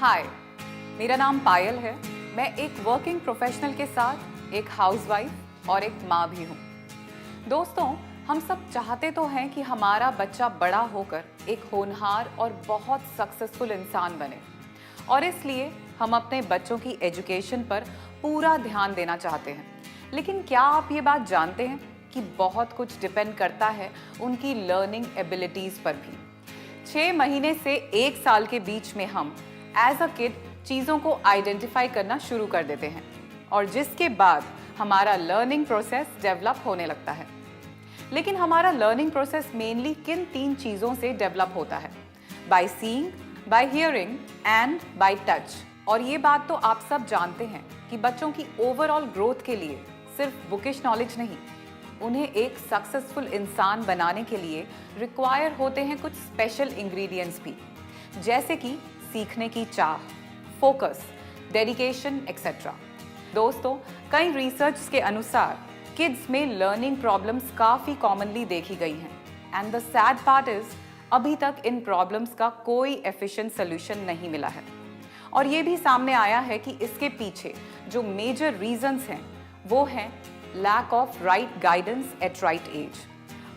हाय, मेरा नाम पायल है। मैं एक वर्किंग प्रोफेशनल के साथ एक हाउसवाइफ और एक माँ भी हूँ। दोस्तों, हम सब चाहते तो हैं कि हमारा बच्चा बड़ा होकर एक होनहार और बहुत सक्सेसफुल इंसान बने, और इसलिए हम अपने बच्चों की एजुकेशन पर पूरा ध्यान देना चाहते हैं। लेकिन क्या आप ये बात जानते हैं कि बहुत कुछ डिपेंड करता है उनकी लर्निंग एबिलिटीज़ पर भी। 6 महीने से 1 साल के बीच में हम एज अ किड चीज़ों को आइडेंटिफाई करना शुरू कर देते हैं, और जिसके बाद हमारा लर्निंग प्रोसेस डेवलप होने लगता है। लेकिन हमारा लर्निंग प्रोसेस मेनली किन 3 चीज़ों से डेवलप होता है? By seeing, by hearing and by touch. और ये बात तो आप सब जानते हैं कि बच्चों की ओवरऑल ग्रोथ के लिए सिर्फ बुकिश नॉलेज नहीं, उन्हें एक सक्सेसफुल इंसान बनाने के लिए रिक्वायर होते हैं कुछ स्पेशल इंग्रेडिएंट्स भी, जैसे कि सीखने की चाह, फोकस, डेडिकेशन एक्सेट्रा। दोस्तों, कई रिसर्च के अनुसार किड्स में लर्निंग प्रॉब्लम्स काफ़ी कॉमनली देखी गई हैं, and the sad part is अभी तक इन प्रॉब्लम्स का कोई एफिशिएंट सोल्यूशन नहीं मिला है। और ये भी सामने आया है कि इसके पीछे जो मेजर रीजंस हैं वो हैं lack of right guidance at right age,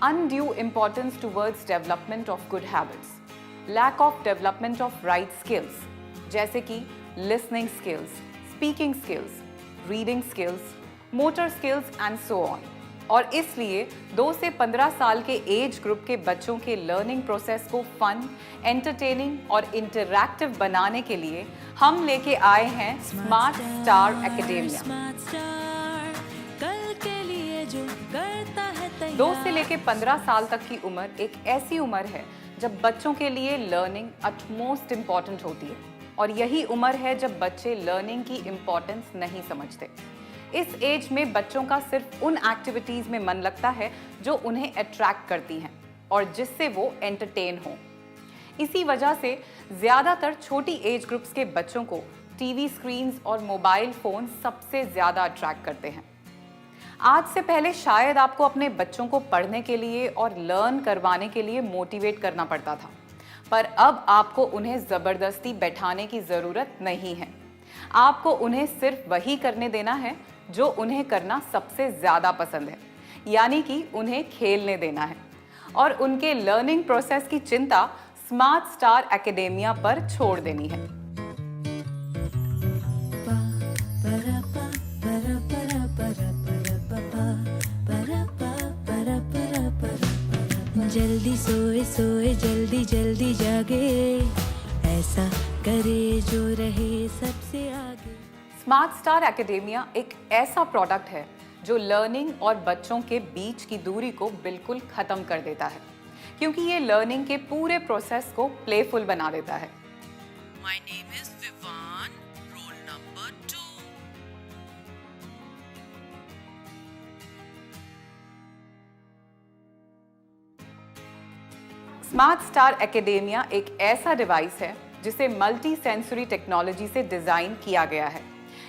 undue importance towards development of good habits, lack of development of right skills जैसे कि listening skills, speaking skills, reading skills, motor skills and so on। और इसलिए 2 से 15 साल के age group के बच्चों के लर्निंग प्रोसेस को फन, एंटरटेनिंग और इंटरैक्टिव बनाने के लिए हम लेके आए हैं स्मार्ट स्टार एकेडेमिया। 2 से लेके 15 साल तक की उम्र एक ऐसी उम्र है जब बच्चों के लिए लर्निंग अटमोस्ट इम्पॉर्टेंट होती है, और यही उम्र है जब बच्चे लर्निंग की इम्पॉर्टेंस नहीं समझते। इस एज में बच्चों का सिर्फ उन एक्टिविटीज़ में मन लगता है जो उन्हें अट्रैक्ट करती हैं और जिससे वो एंटरटेन हो। इसी वजह से ज़्यादातर छोटी एज ग्रुप्स के बच्चों को टीवी स्क्रीन्स और मोबाइल फ़ोन सबसे ज़्यादा अट्रैक्ट करते हैं। आज से पहले शायद आपको अपने बच्चों को पढ़ने के लिए और लर्न करवाने के लिए मोटिवेट करना पड़ता था, पर अब आपको उन्हें ज़बरदस्ती बैठाने की ज़रूरत नहीं है। आपको उन्हें सिर्फ वही करने देना है जो उन्हें करना सबसे ज़्यादा पसंद है, यानी कि उन्हें खेलने देना है, और उनके लर्निंग प्रोसेस की चिंता स्मार्ट स्टार एकेडेमिया पर छोड़ देनी है। जल्दी सोए सोए जल्दी जल्दी जागे, ऐसा करे जो रहे सबसे आगे। स्मार्ट स्टार एकेडेमिया एक ऐसा प्रोडक्ट है जो लर्निंग और बच्चों के बीच की दूरी को बिल्कुल ख़त्म कर देता है, क्योंकि ये लर्निंग के पूरे प्रोसेस को प्लेफुल बना देता है। My name is Vivan, roll number 2. Smart star academia एक ऐसा डिवाइस है जिसे मल्टी सेंसरी टेक्नोलॉजी से डिज़ाइन किया गया है।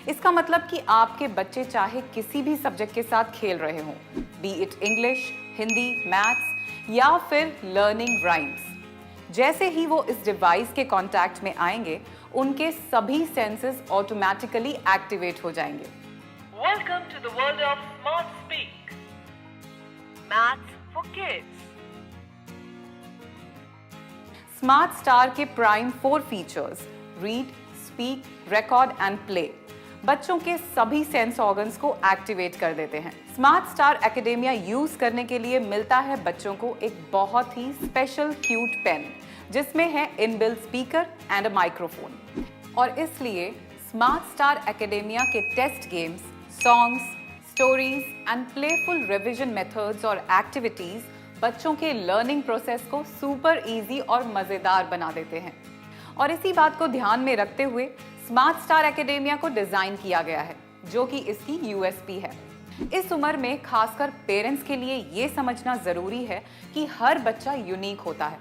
इसका मतलब कि आपके बच्चे चाहे किसी भी सब्जेक्ट के साथ खेल रहे हों, B it English, Hindi, maths या फिर लर्निंग राइम्स, जैसे ही वो इस डिवाइस के कांटेक्ट में आएंगे उनके सभी सेंसेस ऑटोमेटिकली एक्टिवेट हो जाएंगे। Welcome to the world of Smart Speak. Maths for kids. Smart star के prime 4 features read, speak, record and play बच्चों के सभी सेंस ऑर्गन्स को एक्टिवेट कर देते हैं। स्मार्ट स्टार एकेडेमिया यूज करने के लिए मिलता है बच्चों को एक बहुत ही स्पेशल क्यूट पेन जिसमें है inbuilt speaker and a microphone, और इसलिए स्मार्ट स्टार एकेडेमिया के test games, songs, stories and playful revision methods और एक्टिविटीज बच्चों के लर्निंग प्रोसेस को सुपर इजी और मज़ेदार बना देते हैं। और इसी बात को ध्यान में रखते हुए स्मार्ट स्टार एकेडेमिया को डिज़ाइन किया गया है, जो कि इसकी यूएसपी है। इस उम्र में खासकर पेरेंट्स के लिए ये समझना ज़रूरी है कि हर बच्चा यूनिक होता है।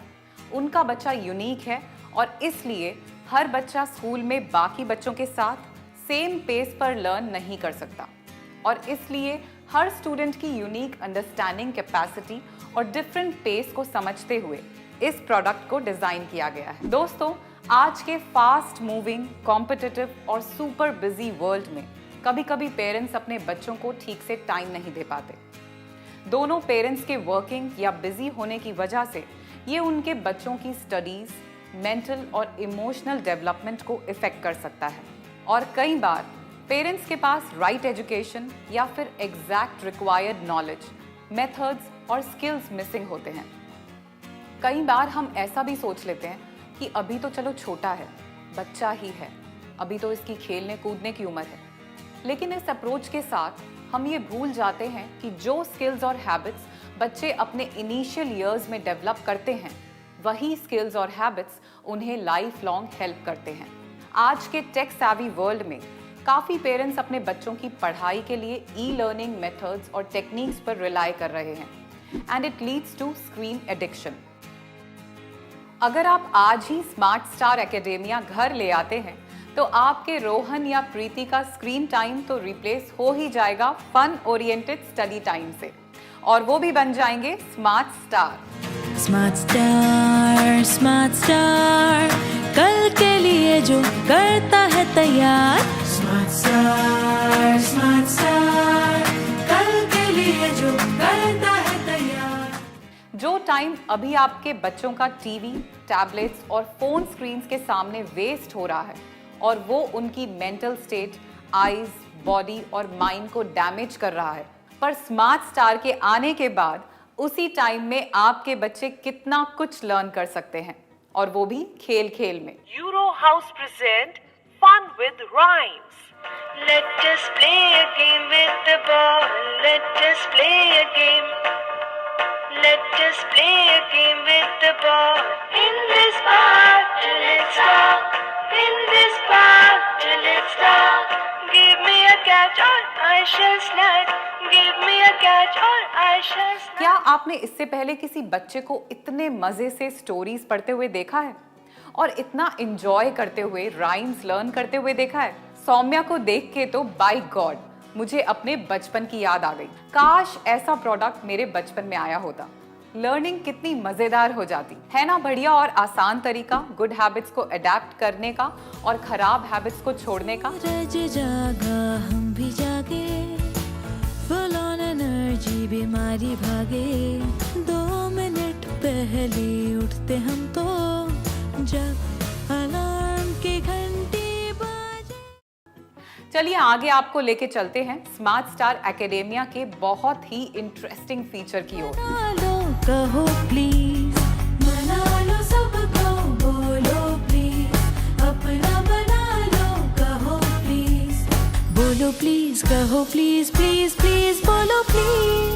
उनका बच्चा यूनिक है, और इसलिए हर बच्चा स्कूल में बाकी बच्चों के साथ सेम पेस पर लर्न नहीं कर सकता, और इसलिए हर स्टूडेंट की यूनिक अंडरस्टैंडिंग कैपेसिटी और डिफरेंट पेस को समझते हुए इस प्रोडक्ट को डिज़ाइन किया गया है। दोस्तों, आज के फास्ट मूविंग, कॉम्पिटिटिव और सुपर बिजी वर्ल्ड में कभी कभी पेरेंट्स अपने बच्चों को ठीक से टाइम नहीं दे पाते। दोनों पेरेंट्स के वर्किंग या बिजी होने की वजह से ये उनके बच्चों की स्टडीज, मेंटल और इमोशनल डेवलपमेंट को इफेक्ट कर सकता है। और कई बार पेरेंट्स के पास राइट एजुकेशन या फिर एग्जैक्ट रिक्वायर्ड नॉलेज, मेथड्स और स्किल्स मिसिंग होते हैं। कई बार हम ऐसा भी सोच लेते हैं कि अभी तो चलो छोटा है, बच्चा ही है, अभी तो इसकी खेलने कूदने की उम्र है। लेकिन इस अप्रोच के साथ हम ये भूल जाते हैं कि जो स्किल्स और हैबिट्स बच्चे अपने इनिशियल ईयर्स में डेवलप करते हैं, वही स्किल्स और हैबिट्स उन्हें लाइफ लॉन्ग हेल्प करते हैं। आज के टेक सैवी वर्ल्ड में काफ़ी पेरेंट्स अपने बच्चों की पढ़ाई के लिए ई लर्निंग मेथड्स और टेक्निक्स पर रिलाई कर रहे हैं, and it leads to screen addiction. अगर आप आज ही स्मार्ट स्टार एकेडेमिया घर ले आते हैं तो आपके रोहन या प्रीति का स्क्रीन टाइम तो रिप्लेस हो ही जाएगा फन ओरिएंटेड स्टडी टाइम से, और वो भी बन जाएंगे smart star. Smart star, smart star, कल के लिए जो करता है तैयार। स्मार्ट स्टार, स्मार्ट स्टार, कल के लिए जो करता है तैयार। जो टाइम अभी आपके बच्चों का टीवी, टैबलेट्स और फोन स्क्रीन्स के सामने वेस्ट हो रहा है, और वो उनकी मेंटल स्टेट, आईज, बॉडी और माइंड को डैमेज कर रहा है, पर स्मार्ट स्टार के आने के बाद उसी टाइम में आपके बच्चे कितना कुछ लर्न कर सकते हैं, और वो भी खेल खेल में। Euro House present Fun with Rhymes. Let us play a game with the ball. Let us play a game. Let us play a game with the ball. In this park till it's dark. In this park till it's dark. Give me a catch or I shall snatch. Give me a catch or I shall snatch. क्या आपने इससे पहले किसी बच्चे को इतने मजे से स्टोरीज पढ़ते हुए देखा है और इतना एंजॉय करते हुए राइम्स लर्न करते हुए देखा है? सौम्या को देख के तो बाय गॉड मुझे अपने बचपन की याद आ गई। काश ऐसा प्रोडक्ट मेरे बचपन में आया होता। लर्निंग कितनी मजेदार हो जाती है ना। बढ़िया और आसान तरीका गुड हैबिट्स को अडेप्ट करने का और खराब हैबिट्स को छोड़ने का। सूरज जागा हम भी जागे, फुल ऑन एनर्जी बीमारी भागे। 2 मिनट पहले उठते हम तो जब अलार्म की घंटी बाजे। चलिए आगे आपको लेके चलते हैं स्मार्ट स्टार एकेडेमिया के बहुत ही इंटरेस्टिंग फीचर की ओर। मना लो कहो प्लीज, मना लो सबको, बोलो प्लीज, अपना बना लो कहो प्लीज, बोलो प्लीज, कहो प्लीज, प्लीज प्लीज बोलो प्लीज।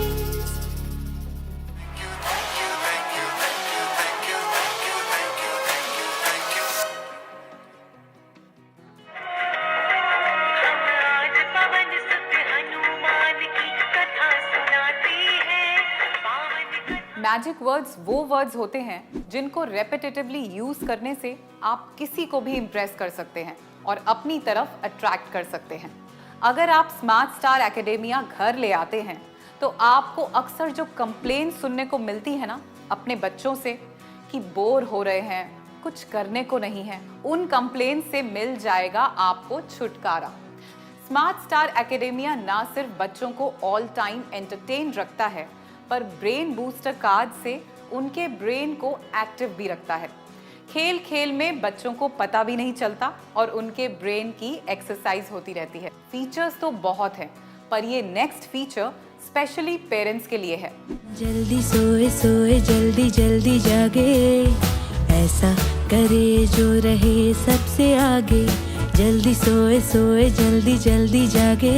आज पवन सुत हनुमान की कथा सुनाते हैं। पावन मैजिक वर्ड्स वो वर्ड्स होते हैं जिनको रेपिटेटिवली यूज करने से आप किसी को भी इंप्रेस कर सकते हैं और अपनी तरफ अट्रैक्ट कर सकते हैं। अगर आप स्मार्ट स्टार एकेडेमिया घर ले आते हैं तो आपको अक्सर जो कंप्लेन सुनने को मिलती है ना अपने बच्चों से कि बोर हो रहे हैं, कुछ करने को नहीं है, उन कंप्लेन से मिल जाएगा आपको छुटकारा। स्मार्ट स्टार एकेडेमिया ना सिर्फ बच्चों को ऑल टाइम एंटरटेन रखता है, पर ब्रेन बूस्टर कार्ड से उनके ब्रेन को एक्टिव भी रखता है। खेल खेल में बच्चों को पता भी नहीं चलता और उनके ब्रेन की एक्सरसाइज होती रहती है। फीचर्स तो बहुत हैं, पर ये नेक्स्ट फीचर स्पेशली पेरेंट्स के लिए है। जल्दी सोए सोए जल्दी जल्दी जागे, ऐसा करे जो रहे सबसे आगे। जल्दी सोए सोए जल्दी जल्दी जागे,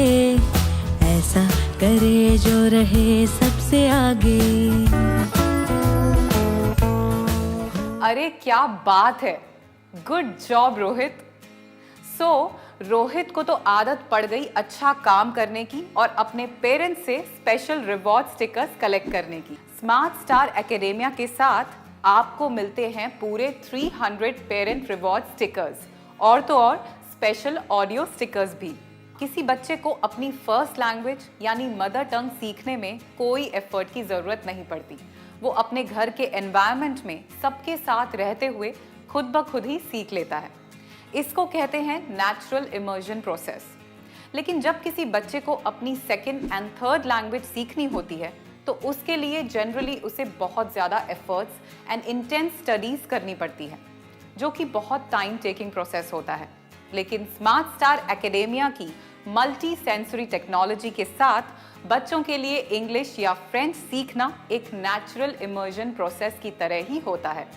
ऐसा करे जो रहे सबसे आगे। अरे क्या बात है, गुड जॉब रोहित। रोहित को तो आदत पड़ गई अच्छा काम करने की और अपने पेरेंट्स से स्पेशल रिवॉर्ड स्टिकर्स कलेक्ट करने की। स्मार्ट स्टार एकेडेमिया के साथ आपको मिलते हैं पूरे 300 पेरेंट रिवॉर्ड स्टिकर्स, और तो और स्पेशल ऑडियो स्टिकर्स भी। किसी बच्चे को अपनी फर्स्ट लैंग्वेज यानी मदर टंग सीखने में कोई एफर्ट की जरूरत नहीं पड़ती। वो अपने घर के एनवायरनमेंट में सबके साथ रहते हुए खुद ब खुद ही सीख लेता है। इसको कहते हैं नेचुरल इमर्जन प्रोसेस। लेकिन जब किसी बच्चे को अपनी सेकंड एंड थर्ड लैंग्वेज सीखनी होती है तो उसके लिए जनरली उसे बहुत ज़्यादा एफर्ट्स एंड इंटेंस स्टडीज करनी पड़ती है, जो कि बहुत टाइम टेकिंग प्रोसेस होता है। लेकिन स्मार्ट स्टार एकेडेमिया की मल्टी सेंसरी टेक्नोलॉजी के साथ बच्चों के लिए इंग्लिश या फ्रेंच सीखना एक नेचुरल इमर्जन प्रोसेस की तरह ही होता है,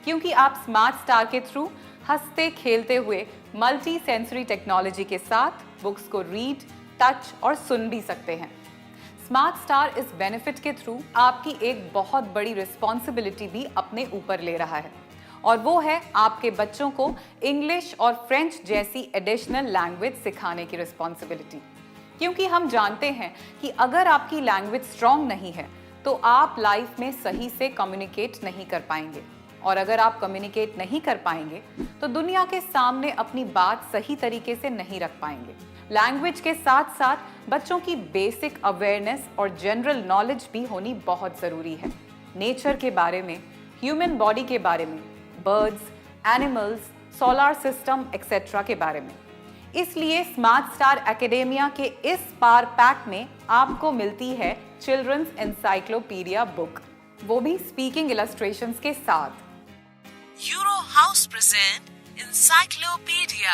क्योंकि आप स्मार्ट स्टार के थ्रू हंसते खेलते हुए मल्टी सेंसरी टेक्नोलॉजी के साथ बुक्स को रीड, टच और सुन भी सकते हैं। स्मार्ट स्टार इस बेनिफिट के थ्रू आपकी एक बहुत बड़ी रिस्पॉन्सिबिलिटी भी अपने ऊपर ले रहा है, और वो है आपके बच्चों को इंग्लिश और फ्रेंच जैसी एडिशनल लैंग्वेज सिखाने की रिस्पॉन्सिबिलिटी। क्योंकि हम जानते हैं कि अगर आपकी लैंग्वेज स्ट्रॉन्ग नहीं है तो आप लाइफ में सही से कम्युनिकेट नहीं कर पाएंगे, और अगर आप कम्युनिकेट नहीं कर पाएंगे तो दुनिया के सामने अपनी बात सही तरीके से नहीं रख पाएंगे। लैंग्वेज के साथ साथ बच्चों की बेसिक अवेयरनेस और जनरल नॉलेज भी होनी बहुत ज़रूरी है। नेचर के बारे में, ह्यूमन बॉडी के बारे में, birds, animals, solar system etcetera के बारे में। इसलिए स्मार्ट स्टार एकेडेमिया के इस पावर पैक में आपको मिलती है चिल्ड्रंस एनसाइक्लोपीडिया बुक, वो भी स्पीकिंग इलस्ट्रेशंस के साथ। Euro House present Encyclopedia.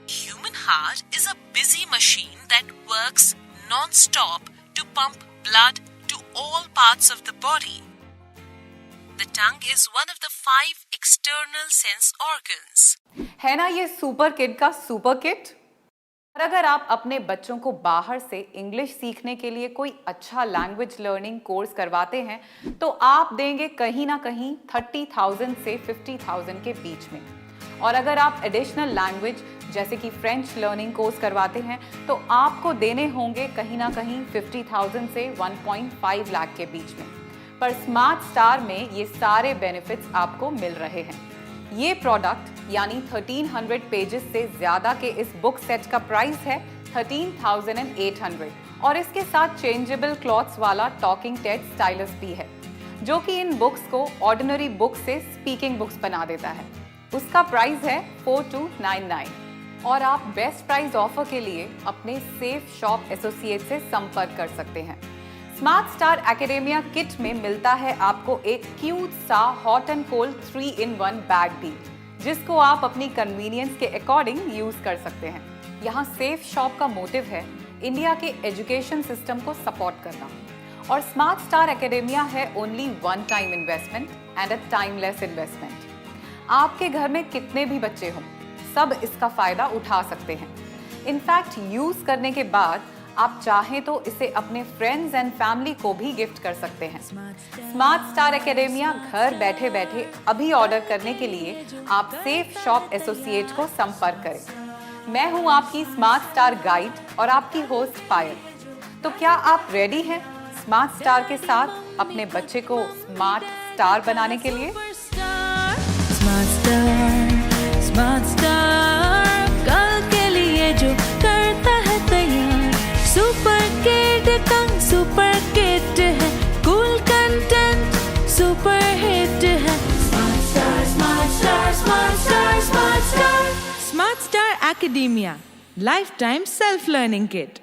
Human heart is a busy machine that works non-stop to pump blood to all parts of the body. The tongue is one of the 5 external sense organs. है ना ये super kid का super kit? और अगर आप अपने बच्चों को बाहर से इंग्लिश सीखने के लिए कोई अच्छा लैंग्वेज लर्निंग कोर्स करवाते हैं तो आप देंगे कहीं ना कहीं 30,000 से 50,000 के बीच में। और अगर आप एडिशनल लैंग्वेज जैसे कि फ्रेंच लर्निंग कोर्स करवाते हैं तो आपको देने होंगे कहीं ना कहीं 50,000 से 1.5 लाख के बीच में। पर स्मार्ट स्टार में ये सारे बेनिफिट्स आपको मिल रहे हैं। ये प्रोडक्ट यानी 1300 पेजेस से ज़्यादा के इस बुक सेट का प्राइस है 13,800, और इसके साथ चेंजेबल क्लॉथ्स वाला टॉकिंग टेड स्टाइलस भी है, जो कि इन बुक्स को ऑर्डिनरी बुक से स्पीकिंग बुक्स बना देता है। उसका प्राइस है 4299, और आप बेस्ट प्राइस ऑफर के लिए अपने सेफ शॉप एसोसिएट से संपर्क कर सकते हैं। स्मार्ट स्टार एकेडेमिया किट में मिलता है आपको एक क्यूट सा hot and cold 3-in-1 bag भी, जिसको आप अपनी कन्वीनियंस के अकॉर्डिंग यूज कर सकते हैं। यहाँ सेफ शॉप का मोटिव है इंडिया के एजुकेशन सिस्टम को सपोर्ट करना, और स्मार्ट स्टार एकेडेमिया है only one time investment and a timeless investment. आपके घर में कितने भी बच्चे हों, सब इसका फायदा उठा सकते हैं। इनफैक्ट यूज करने के बाद आप चाहें तो इसे अपने फ्रेंड्स एंड फैमिली को भी गिफ्ट कर सकते हैं। स्मार्ट स्टार एकेडेमिया घर बैठे बैठे अभी ऑर्डर करने के लिए आप सेफ शॉप एसोसिएट को संपर्क करें। मैं हूं आपकी स्मार्ट स्टार गाइड और आपकी होस्ट पायल। तो क्या आप रेडी हैं स्मार्ट स्टार के साथ अपने बच्चे को स्मार्ट स्टार बनाने के लिए? स्मार्ट स्टार कल के लिए जो करता है तैयार। सुपर किड का सुपर किट है, कूल कंटेंट सुपर हिट है। Smart star smart star smart star smart star smart star academia life time self learning kit.